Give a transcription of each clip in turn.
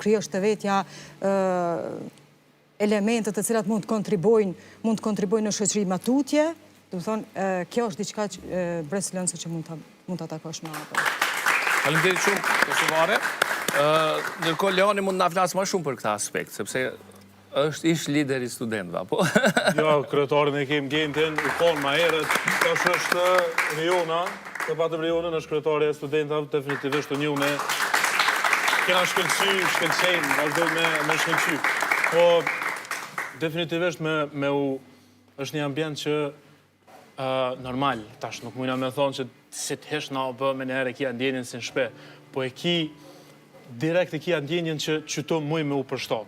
krijosh të vetja elementet të cilat mund të kontribojnë në shoqëri matutje. Do të thonë, kjo është diçka breslënse që mund ta takosh me atë. Faleminderit shumë, Kosovare. Ndërkohë Leoni mund na flas më shumë për këtë aspekt, sepse është ish lideri i studentëve, apo? Jo, kryetarin e kemi gjendjen, u konë ma herët, tash është Riona, të patëm Rionën, është kryetari e studentëve, definitivisht të njune. Kena shkëllqenjë, vazhdoj me shkëllqy. Po, definitivisht është një ambient që normal, tash nuk mujna me thonë që si të hesh na bë me njëherë e kia ndjenjen si në shpe, po direkt e kia ndjenjen që qyto muj me u përshtat.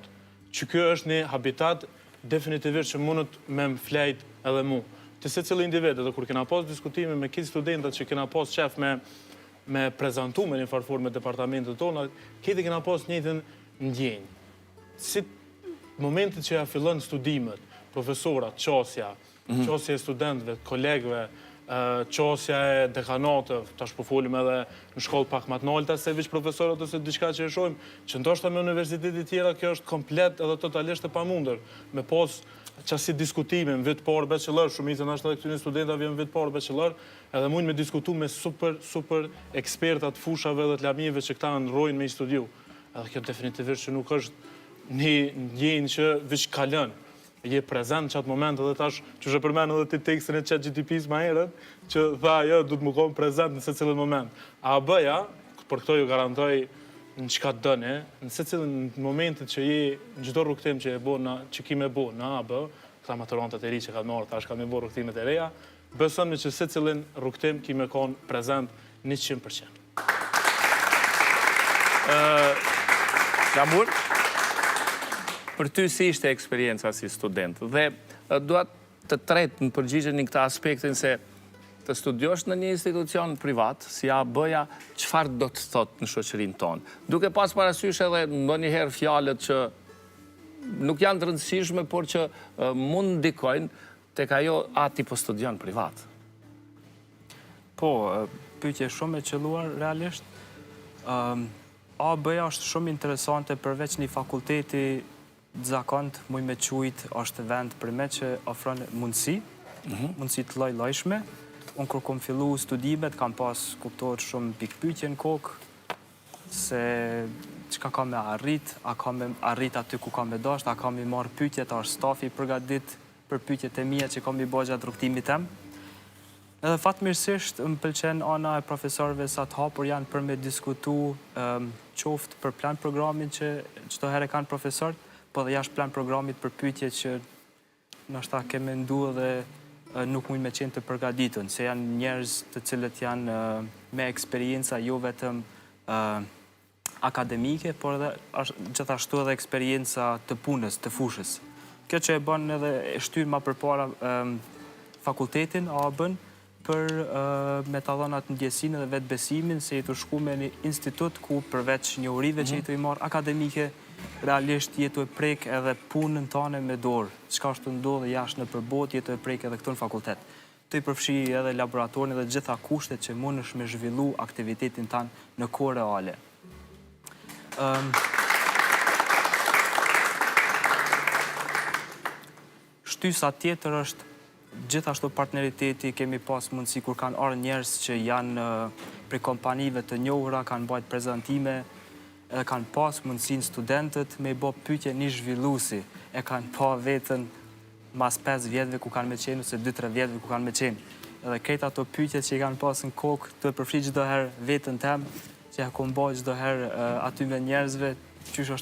Që kjo është një habitat definitivisht që mundët me më flejt edhe mu. Të se cilë individ, edhe kur kena pas diskutime me këtë studentët që kena pas qef me prezentu me një farfor me departamentet tona, këtë kena pas njëtën ndjenjë. Si momentit që ja fillon studimet, profesorat, qasja e studentëve, kolegëve, qasja e dekanatëve, tash po folim edhe në shkollë pak më të nolta se veç profesorët ose diçka që e shohim, që ndoshta me universitetet tjera kjo është komplet edhe totalisht e pamundër. Me pas qasi diskutime në vit parë bachelor, shumica ndoshta edhe këtyre studentëve vjen vit parë bachelor, edhe mund me diskutu me super ekspertat fushave dhe të lamive që këta ndrojnë me i studiu. Edhe kjo definitivisht që nuk është një ndjenjë që veç kalën. Je prezent që atë moment edhe tash që shë përmenë edhe të tekstin e ChatGPT-s ma herët, që tha, jo, du të më konë prezent në se cilën moment. A bëja, për këto ju garantoj në qka të dëne, në se cilën momentit që je në gjithdo rukëtim që kime bo në AB, këta maturantat e ri që ka marrë, tash ka me bo rukëtimet e reja, besëm në që se cilën rukëtim kime konë prezent 100%. Lamur? Për ty si ishte eksperienca si student dhe duat të tretë në përgjigjen në këta aspektin se të studiosh në një institucion privat, si AB-ja, çfarë do të thotë në shoqërinë tonë? Duke pas parasysh edhe ndonjëherë fjalët që nuk janë të rëndësishme, por që mund ndikojnë tek ajo ati po studion privat. Po, pyetje shumë e qelluar realisht. AB-ja është shumë interesante përveç një fakulteti zakont, muj me qujt, është vend për me që ofron mundësi të lloj-llojshme. Unë kur kom fillu studimet, kam pas kuptohet shumë pikpyetje në kokë, se çka kam me arrit, a kam me arrit aty ku kam me dasht, a kam me marrë pyetjet, a është stafi përgatit për pyetjet e mia që kam i bërë gjatë rrugtimit tem. Edhe fatmirësisht më pëlqen ana e profesorëve sa të hapur janë për me diskutu qoftë për plan programin që çdo herë kanë profesorët, po dhe jashtë plan programit për pyetje që ndoshta ke mendu dhe nuk mund me qenë të përgatitun, se janë njerëz të cilët janë me eksperjenca jo vetëm akademike, por edhe gjithashtu edhe eksperjenca të punës, të fushës. Kjo që e bën edhe e shtyr ma përpara fakultetin AB-n për me ta dhënë atë ndjesinë dhe vetbesimin se jetu shku me një institut ku përveç njohurive që jetu i marrë akademike, realisht jetu e prek edhe punën tane me dorë. Çka është të ndodhe jashtë në përbot, jetu e prek edhe këtu në fakultet. Të i përfshi edhe laboratorin edhe gjitha kushtet që mund është me zhvillu aktivitetin tanë në kohë reale. Shtysa tjetër është gjithashtu partneriteti, kemi pas mundësi kur kanë ardhur njerëz që janë prej kompanive të njohura, kanë bajt prezentime, edhe kanë pas mundësin studentët me i bo pyetje një zhvilluesi, e kanë pa vetën mas 5 vjetëve ku kanë me qenë, ose 2-3 vjetëve ku kanë me qenë. Edhe krejt ato pyetjet që i kanë pas në kokë, të përfri çdo herë vetën tem, që ja kom bajt çdo herë aty me njerëzve, qysh është